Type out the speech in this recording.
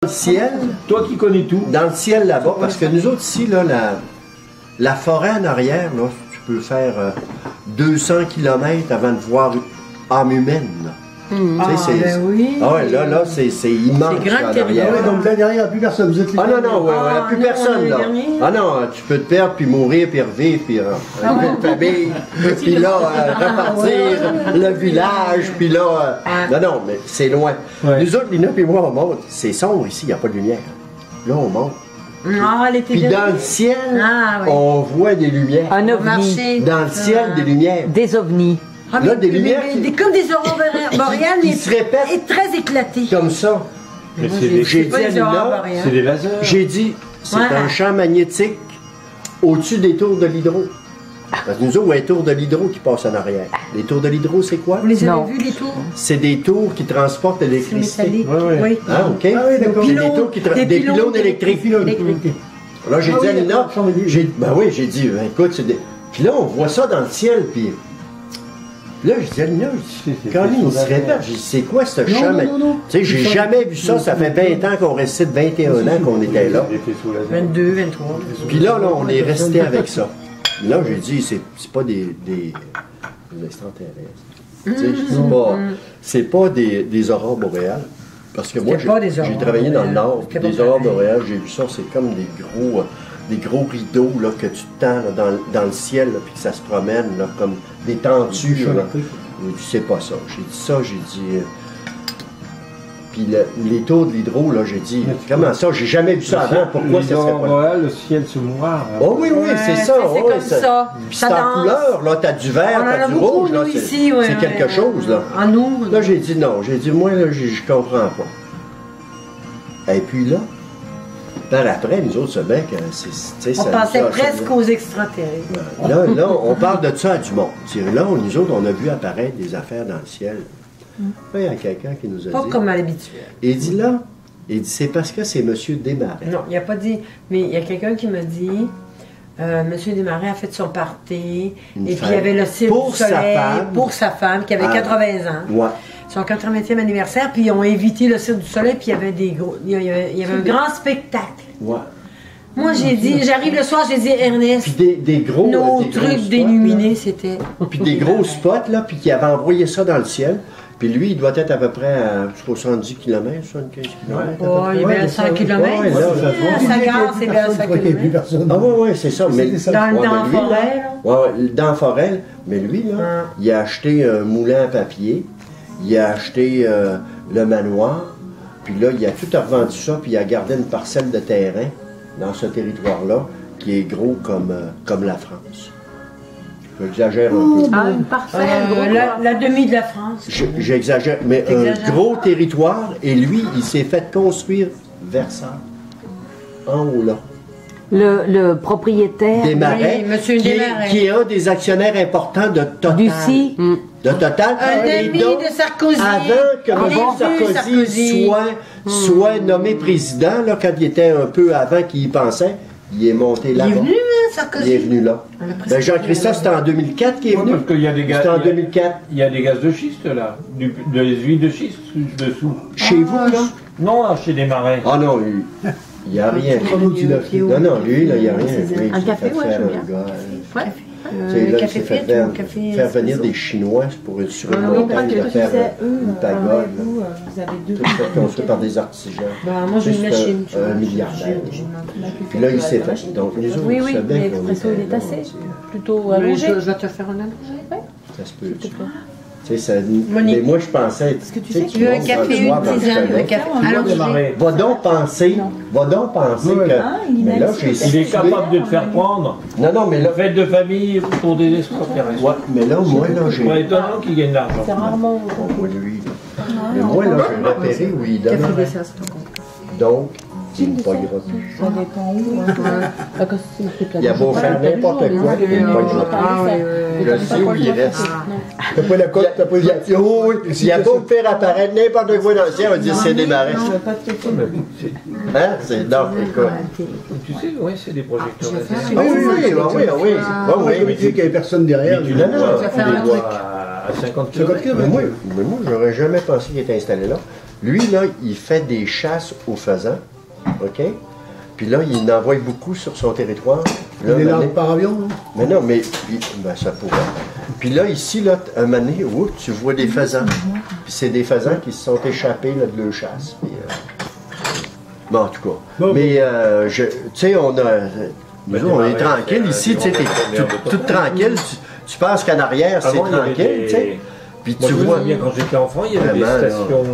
le ciel, Toi qui connais tout. dans le ciel là-bas, parce que nous autres ici, là, la forêt en arrière, là, tu peux faire 200 km avant de voir âme humaine. Là. Ben oui. Ah ouais, là, c'est immense. C'est grand là, en territoire. arrière. Ouais, donc là derrière, il n'y a plus personne. Vous êtes les Ah non, non, ouais, il n'y a plus non, personne, les là. derniers. Ah non, tu peux te perdre, puis mourir, puis revivre, puis avec une famille, puis là, repartir le village, puis là... non, non, mais c'est loin. Ouais. Nous autres, Lina et moi, on monte. C'est sombre ici, il n'y a pas de lumière. Là, on monte. Ah, elle était Puis là. dans le ciel, Ah, oui. on voit des lumières. Un On ovni. marchait. Dans le ciel, des lumières. Des ovnis. Ah, Là, des lumières comme des aurores boréales, qui mais se répètent. et très éclatées. Comme ça. Mais Moi, c'est des, J'ai pas dit à des aurores Lina, boréales. c'est des lasers. j'ai dit, c'est Ouais. un champ magnétique au-dessus des tours de l'hydro. Parce que nous autres, il y a les tours de l'hydro qui passent en arrière. Les tours de l'hydro, c'est quoi? Vous les Non. avez vus, les tours? C'est des tours qui transportent C'est l'électricité. métallique. Ouais, ouais. Oui. Ah, OK. Ah oui, d'accord. C'est des tours qui des pylônes électriques. électriques. Là, j'ai Ah dit à oui, Lina, d'accord, j'en ai vu. ben oui, j'ai dit, ben, écoute, c'est des... Puis là, on voit ça dans le ciel, puis là, je dis à Lina, quand il se répète, j'ai dit, c'est quoi ce champ? non. Tu sais, j'ai jamais vu ça, ça fait 20 ans qu'on reste ici, 21 ans qu'on était là. Des faisceaux laser. 22, 23. Puis là, on est resté avec ça. Là, j'ai dit, c'est pas des extraterrestres. Tu sais, c'est pas des aurores boréales. Parce que moi, C'était pas des j'ai aurores travaillé dans le boréales. Nord, puis C'était des pas aurores pareil. boréales, j'ai vu ça, c'est comme des gros rideaux là, que tu tends là, dans le ciel, là, puis que ça se promène, là, comme des tentures. Là. J'ai dit, c'est pas ça. J'ai dit ça, j'ai dit... Puis les tours de l'hydro, là, j'ai dit, comment ça? J'ai jamais vu ça avant, pourquoi ça serait pas là? Le ciel se noir. Oh oui, oui, c'est ça. c'est ouais, comme ça. Puis Ça c'est en danse. couleur, là, t'as du vert, On en a t'as du beaucoup, rouge, là, nous, c'est ici, ouais, c'est quelque chose, là. En nous. Là, j'ai dit non, moi, là, je comprends pas. Et puis là, par après, nous autres, ce mec, On pensait presque aux extraterrestres. Là, on parle de ça à du monde. Là, nous autres, on a vu apparaître des affaires dans le ciel. Là, il y a quelqu'un qui nous a Pas dit... comme à l'habitude. Il dit là, c'est parce que c'est M. Desmarais. Non, il n'a pas dit. Mais il y a quelqu'un qui m'a dit. Monsieur Desmarais a fait son party. Une Et puis il y fête. avait le Cirque Pour du sa Soleil femme. pour sa femme qui avait Ah. 80 ans. Ouais. Son 80e anniversaire. Puis ils ont invité le Cirque du Soleil. Puis il y avait des gros. Il y avait un grand spectacle. Ouais. Moi, j'ai dit, j'arrive le soir, j'ai dit, Ernest, Puis des gros... nos des gros trucs spots, d'illuminés, c'était. là. Puis des gros spots, là, puis qui avait envoyé ça dans le ciel. Puis lui, il doit être à peu près à 70 km, 75 km. Oh, il est bien à 100 km. Ouais, là, Sa gare, c'est bien à 100 Il n'y a plus km. personne. Ah oui, oui, c'est ça. Mais, C'était ça. Dans ouais, la mais lui, forêt, là. ouais, dans la forêt, mais lui, là, il a acheté un moulin à papier, il a acheté le manoir, puis là, il a tout revendu ça, puis il a gardé une parcelle de terrain dans ce territoire-là, qui est gros comme la France. J'exagère un peu. Ah, une parcelle. gros, La demi de la France. J'exagère, mais un T'exagères gros pas. territoire, et lui, il s'est fait construire Versailles, en haut là. Le propriétaire Des Marais, Oui, Monsieur Desmarais. qui est un des actionnaires importants de Total. du CI. De Total. Un Et ami donc, de Sarkozy. avant que On M. l'a vu, Sarkozy soit nommé président, là, quand il était un peu avant qu'il y pensait, il est monté Il là-bas. est venu, hein, Sarkozy. Il est venu là. Ben, Jean-Christophe, c'était en 2004 qu'il est Ouais, venu. parce qu'il y a des gaz. C'était en 2004. Il y a des gaz de schiste là, des huiles de schiste dessous. Chez vous, là? Non, là, chez des marais. Ah non, il n'y a rien. Non, non, lui, là, il n'y a rien. Lui, il Un s'est café, fait ouais, faire j'aime un bien. gars, Ouais. tu sais, là, il café s'est fait frites faire, ou café faire venir espresso? des Chinois pour sur une Ah, oui, montagne de faire une pagode. là. Vous avez deux. Tout fait construit par des artisans. Ben, moi, j'ai une Juste machine. un milliardaire. Puis là, il s'est fait. Donc, les autres, Oui, vous oui, savez mais qu'on l'expresso, était il est là, assez. on Plutôt Oui, allongé. je vais te faire un allongé. ça se peut. Tu sais, ça, mais moi, je pensais. Parce que tu sais, sais tu Tu veux un montes dans café, le une soir dans le tisane, un chalet. café. Des Allongé. marais. Va donc penser que. il Mais est là, nice, j'ai il Il est situé- capable de te faire prendre. Non, non, mais là. Fête de famille pour des extraterrestres. Ouais, mais là, moi, là, j'ai. C'est pas étonnant qu'il gagne de l'argent. C'est rarement. On voit lui, là. Mais moi, là, j'ai repéré où il Café demande. dessert, c'est ton compte. Donc, il me pognera plus. Ça dépend où. Il a beau faire n'importe quoi, il me pognera plus. Ah oui, Je sais où il reste. T'as pas la cote, t'as pas les actions. Oh oui, s'il a beau me faire apparaître n'importe quoi dans le ciel, on va dire c'est des marais. Hein? C'est non, écoute. Tu sais, oui, c'est des projecteurs laser. Ah oui, oui, oui, oui, oui. On va vérifier qu'il n'y avait personne derrière. Mais tu Non, non, les faire un vois à 50 km. Mais moi, j'aurais jamais pensé qu'il était installé là. Lui, là, il fait des chasses aux faisans, OK? Puis là, il en envoie beaucoup sur son territoire. Là, Il est là maintenant- par avion, non? mais non, mais ben, ça pourrait. Puis là, ici, là, un moment donné, tu vois des faisans. Puis c'est des faisans qui se sont échappés là, de leur chasse. Puis, bon, en tout cas. Bon, mais, tu sais, on a... nous, on est tranquille ici, tu sais, t'es tout tranquille. Tu penses qu'en arrière, c'est Avant, il y avait tranquille, tu sais. des- Puis Moi, tu je me vois... souviens, quand j'étais enfant, il y avait des Vraiment, là. stations